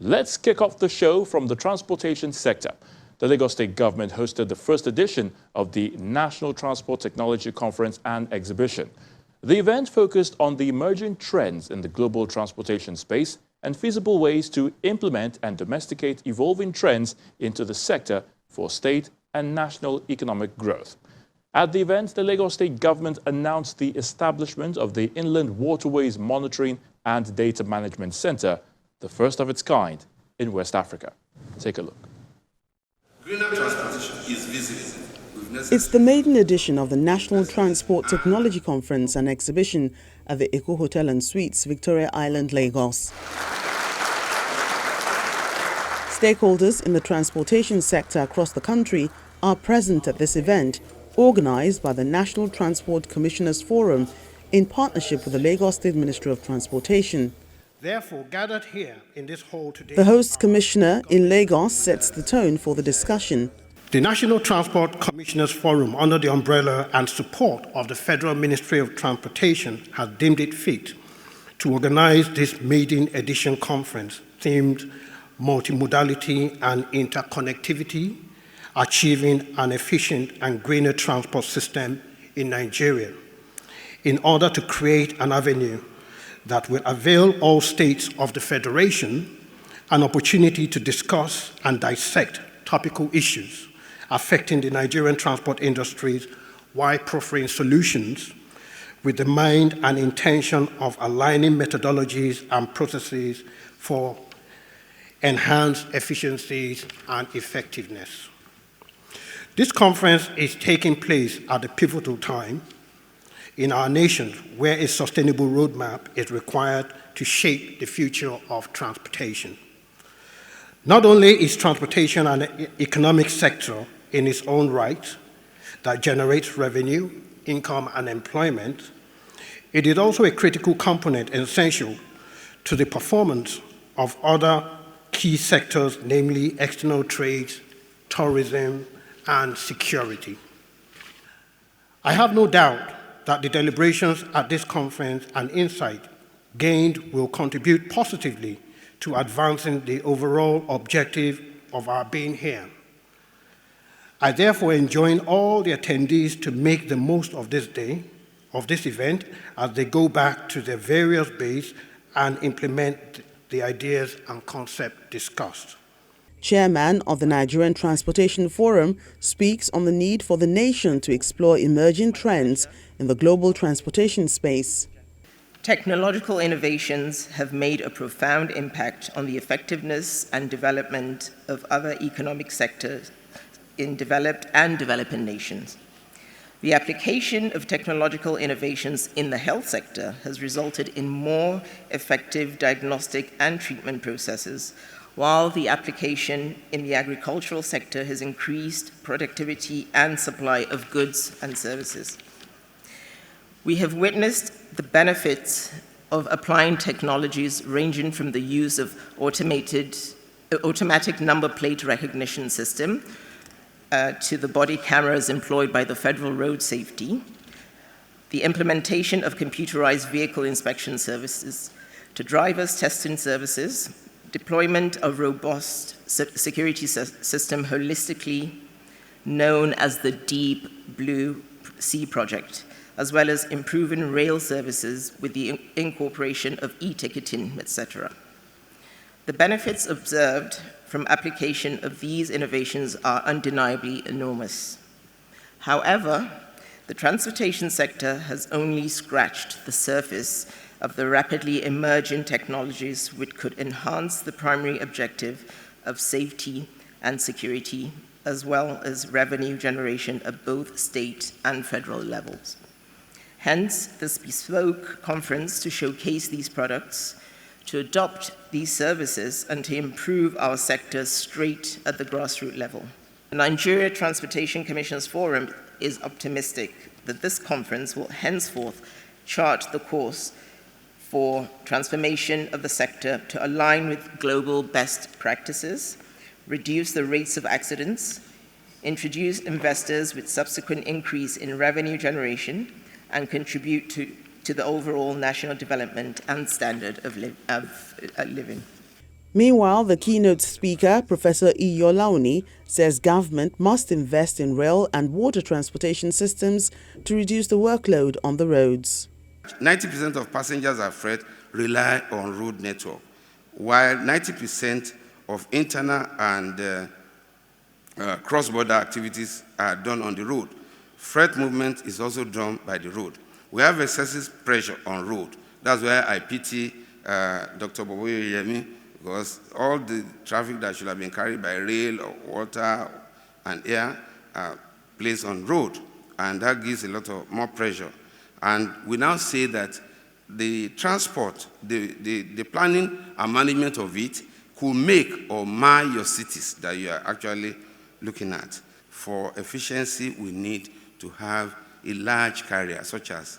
Let's kick off the show from the transportation sector. The Lagos State government hosted the first edition of the National Transport Technology Conference and Exhibition. The event focused on the emerging trends in the global transportation space and feasible ways to implement and domesticate evolving trends into the sector for state and national economic growth. At the event, the Lagos State government announced the establishment of the Inland Waterways Monitoring and Data Management Center, the first of its kind in West Africa. Take a look. Greener transportation is visible. It's the maiden edition of the National Transport Technology Conference and Exhibition at the Eko Hotel and Suites, Victoria Island, Lagos. Stakeholders in the transportation sector across the country are present at this event, organized by the National Transport Commissioners Forum in partnership with the Lagos State Ministry of Transportation. Therefore, gathered here in this hall today, The host commissioner in Lagos sets the tone for the discussion. the National Transport Commissioners Forum, under the umbrella and support of the Federal Ministry of Transportation, has deemed it fit to organize this maiden edition conference themed multimodality and interconnectivity, achieving an efficient and greener transport system in Nigeria, in order to create an avenue that will avail all states of the Federation an opportunity to discuss and dissect topical issues affecting the Nigerian transport industries while proffering solutions with the mind and intention of aligning methodologies and processes for enhanced efficiencies and effectiveness. This conference is taking place at a pivotal time in our nation where a sustainable roadmap is required to shape the future of transportation. Not only is transportation an economic sector in its own right that generates revenue, income, and employment, it is also a critical component essential to the performance of other key sectors, namely external trade, tourism, and security. I have no doubt that the deliberations at this conference and insight gained will contribute positively to advancing the overall objective of our being here. I therefore enjoin all the attendees to make the most of this day, of this event, as they go back to their various bases and implement the ideas and concepts discussed. Chairman of the Nigerian Transportation Forum speaks on the need for the nation to explore emerging trends in the global transportation space. Technological innovations have made a profound impact on the effectiveness and development of other economic sectors in developed and developing nations. The application of technological innovations in the health sector has resulted in more effective diagnostic and treatment processes, while the application in the agricultural sector has increased productivity and supply of goods and services. We have witnessed the benefits of applying technologies ranging from the use of automatic number plate recognition system to the body cameras employed by the Federal Road Safety, the implementation of computerized vehicle inspection services, to driver's testing services, deployment of robust security system holistically known as the Deep Blue Sea Project, as well as improving rail services with the incorporation of e-ticketing, etc. The benefits observed from application of these innovations are undeniably enormous. However, the transportation sector has only scratched the surface of the rapidly emerging technologies which could enhance the primary objective of safety and security, as well as revenue generation at both state and federal levels. Hence, this bespoke conference to showcase these products, to adopt these services, and to improve our sector straight at the grassroots level. The Nigeria Transportation Commissioners Forum is optimistic that this conference will henceforth chart the course for transformation of the sector to align with global best practices, reduce the rates of accidents, introduce investors with subsequent increase in revenue generation, and contribute to the overall national development and standard of living. Meanwhile, the keynote speaker, Professor Iyolauni, says government must invest in rail and water transportation systems to reduce the workload on the roads. 90% of passengers and freight rely on road network, while 90% of internal and cross-border activities are done on the road. Freight movement is also done by the road. We have excessive pressure on road. That's why I pity Dr. Boboye Yemi, because all the traffic that should have been carried by rail or water and air are placed on road, and that gives a lot of more pressure. And we now say that the transport, the planning and management of it could make or mar your cities that you are actually looking at. For efficiency, we need to have a large carrier, such as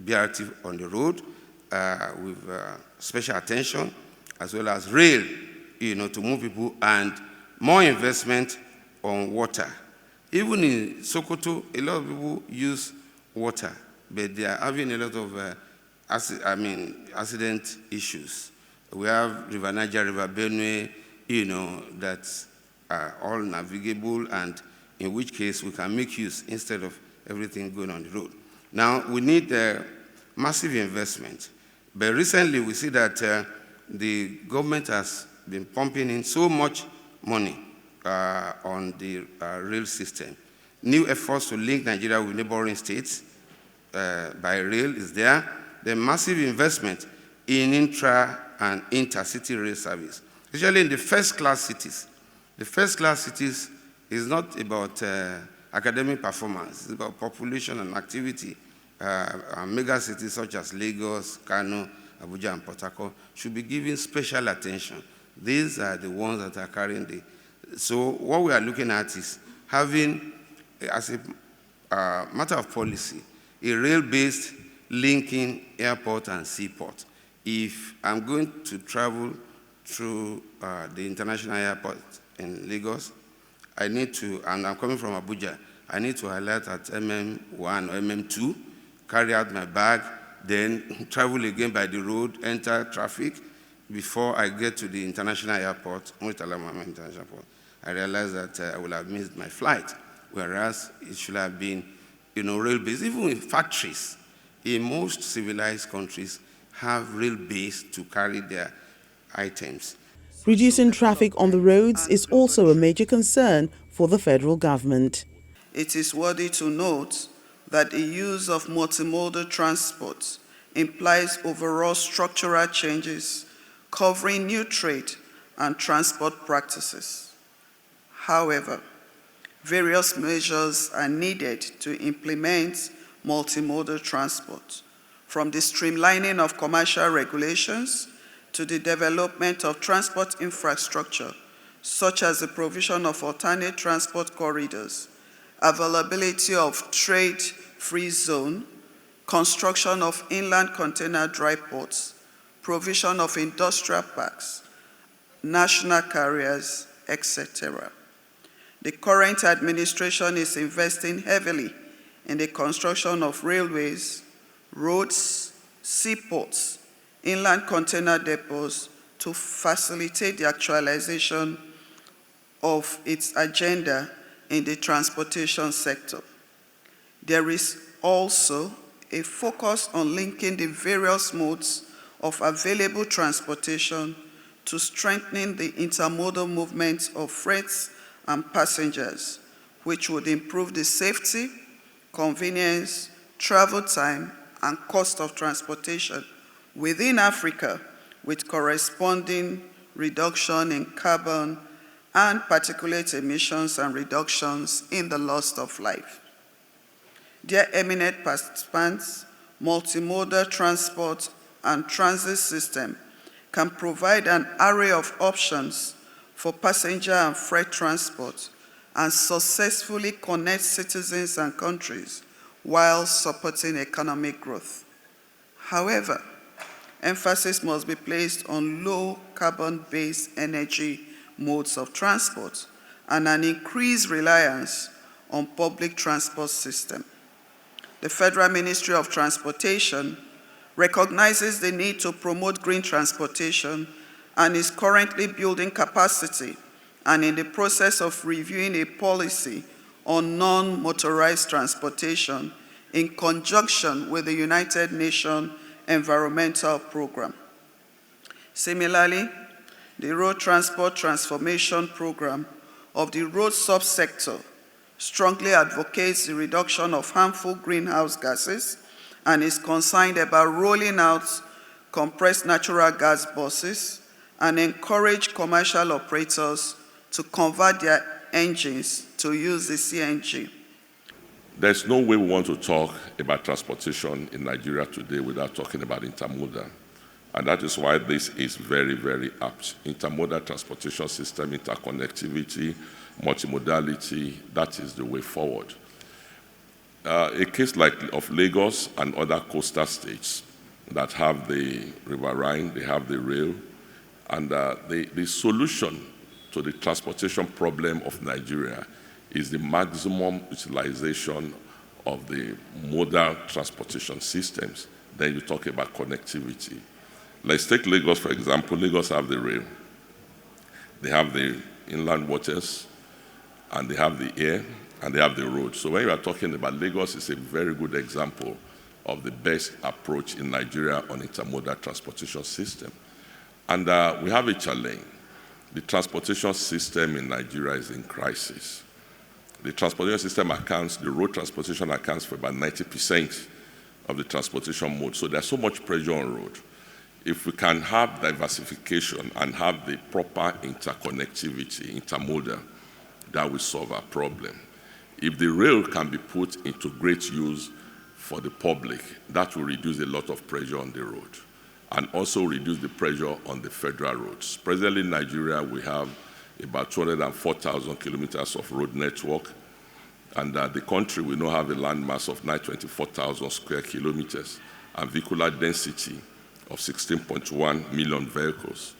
BRT on the road, with special attention, as well as rail, to move people, and more investment on water. Even in Sokoto, a lot of people use water, but they are having a lot of accident issues. We have River Niger, River Benue, that are all navigable, and in which case we can make use instead of everything going on the road. Now, we need massive investment. But recently, we see that the government has been pumping in so much money on the rail system. New efforts to link Nigeria with neighboring states by rail is there. The massive investment in intra and intercity rail service, especially in the first-class cities. The first-class cities is not about academic performance. It's about population and activity. Mega cities such as Lagos, Kano, Abuja, and Port Harcourt should be given special attention. These are the ones that are carrying the... So what we are looking at is having, as a matter of policy, a rail-based linking airport and seaport. If I'm going to travel through the international airport in Lagos, I need to, and I'm coming from Abuja, I need to highlight at MM1 or MM2, carry out my bag, then travel again by the road, enter traffic, before I get to the international airport, Murtala Mohammed International Airport. I realized that I would have missed my flight, whereas it should have been, rail-based. Even in factories, in most civilized countries, have rail-based to carry their items. Reducing traffic on the roads is also a major concern for the federal government. It is worthy to note that the use of multimodal transport implies overall structural changes covering new trade and transport practices. However, various measures are needed to implement multimodal transport, from the streamlining of commercial regulations to the development of transport infrastructure, such as the provision of alternate transport corridors, availability of trade-free zone, construction of inland container dry ports, provision of industrial parks, national carriers, etc. The current administration is investing heavily in the construction of railways, roads, seaports, inland container depots to facilitate the actualization of its agenda in the transportation sector. There is also a focus on linking the various modes of available transportation to strengthening the intermodal movement of freights and passengers, which would improve the safety, convenience, travel time, and cost of transportation within Africa, with corresponding reduction in carbon and particulate emissions and reductions in the loss of life. Dear eminent participants, multimodal transport and transit system can provide an array of options for passenger and freight transport and successfully connect citizens and countries while supporting economic growth. However, emphasis must be placed on low carbon-based energy modes of transport and an increased reliance on public transport system. The Federal Ministry of Transportation recognizes the need to promote green transportation and is currently building capacity and in the process of reviewing a policy on non-motorized transportation in conjunction with the United Nations Environmental Programme. Similarly, the Road Transport Transformation Programme of the road subsector strongly advocates the reduction of harmful greenhouse gases and is concerned about rolling out compressed natural gas buses and encourage commercial operators to convert their engines to use the CNG. There's no way we want to talk about transportation in Nigeria today without talking about intermodal. And that is why this is very, very apt. Intermodal transportation system, interconnectivity, multimodality, that is the way forward. A case like of Lagos and other coastal states that have the River Rhine, they have the rail, and the solution to the transportation problem of Nigeria is the maximum utilization of the modal transportation systems. Then you talk about connectivity. Let's take Lagos, for example. Lagos have the rail. They have the inland waters, and they have the air, and they have the road. So when you are talking about Lagos, it's a very good example of the best approach in Nigeria on intermodal transportation system. And we have a challenge. The transportation system in Nigeria is in crisis. The transportation system accounts, the road transportation accounts for about 90% of the transportation mode. So there's so much pressure on road. If we can have diversification and have the proper interconnectivity, intermodal, that will solve our problem. If the rail can be put into great use for the public, that will reduce a lot of pressure on the road and also reduce the pressure on the federal roads. Presently in Nigeria, we have about 204,000 kilometers of road network, and the country will now have a landmass of 924,000 square kilometers and vehicular density of 16.1 million vehicles.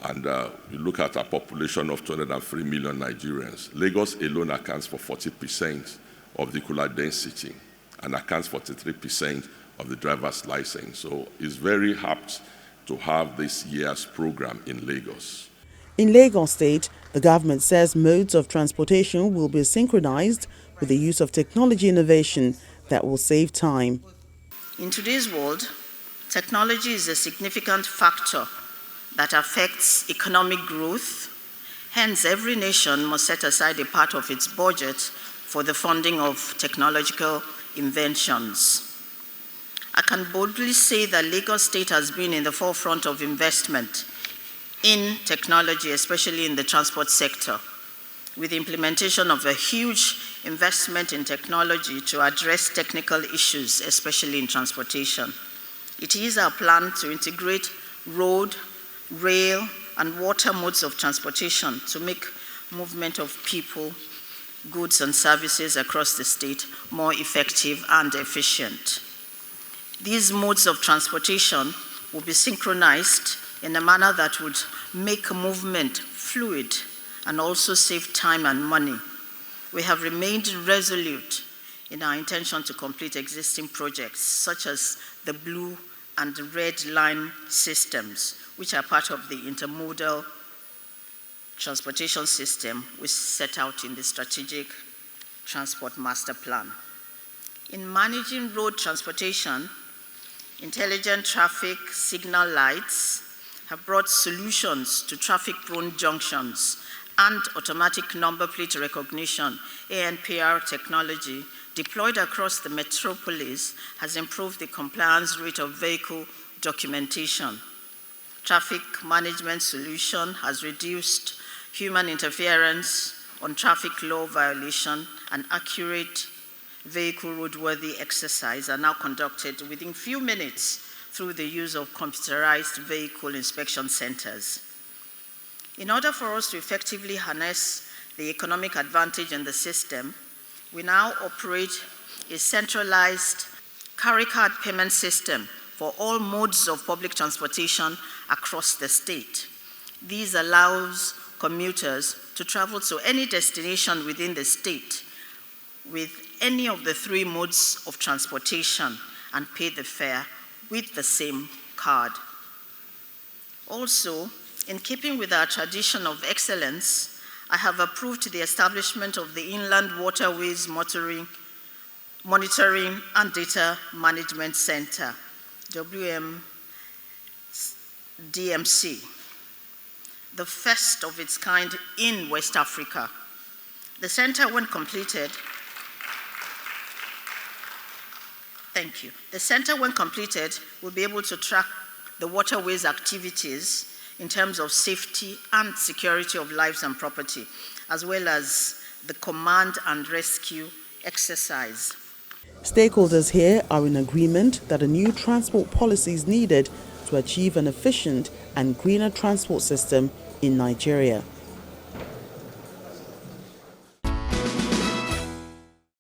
And you look at a population of 203 million Nigerians. Lagos alone accounts for 40% of vehicular density and accounts for 33% of the driver's license. So it's very apt to have this year's program in Lagos. In Lagos State, the government says modes of transportation will be synchronized with the use of technology innovation that will save time. In today's world, technology is a significant factor that affects economic growth. Hence, every nation must set aside a part of its budget for the funding of technological inventions. I can boldly say that Lagos State has been in the forefront of investment in technology, especially in the transport sector, with the implementation of a huge investment in technology to address technical issues, especially in transportation. It is our plan to integrate road, rail, and water modes of transportation to make movement of people, goods, and services across the state more effective and efficient. These modes of transportation will be synchronized in a manner that would make movement fluid and also save time and money. We have remained resolute in our intention to complete existing projects, such as the blue and the red line systems, which are part of the intermodal transportation system we set out in the Strategic Transport Master Plan. In managing road transportation, intelligent traffic signal lights have brought solutions to traffic-prone junctions, and automatic number plate recognition, ANPR technology, deployed across the metropolis has improved the compliance rate of vehicle documentation. Traffic management solution has reduced human interference on traffic law violation, and accurate vehicle roadworthy exercise are now conducted within few minutes through the use of computerized vehicle inspection centers. In order for us to effectively harness the economic advantage in the system, we now operate a centralized carry card payment system for all modes of public transportation across the state. This allows commuters to travel to any destination within the state with any of the three modes of transportation and pay the fare with the same card. Also, in keeping with our tradition of excellence, I have approved the establishment of the Inland Waterways Monitoring and Data Management Center, WMDMC, the first of its kind in West Africa. The center, when completed, will be able to track the waterways activities in terms of safety and security of lives and property, as well as the command and rescue exercise. Stakeholders here are in agreement that a new transport policy is needed to achieve an efficient and greener transport system in Nigeria.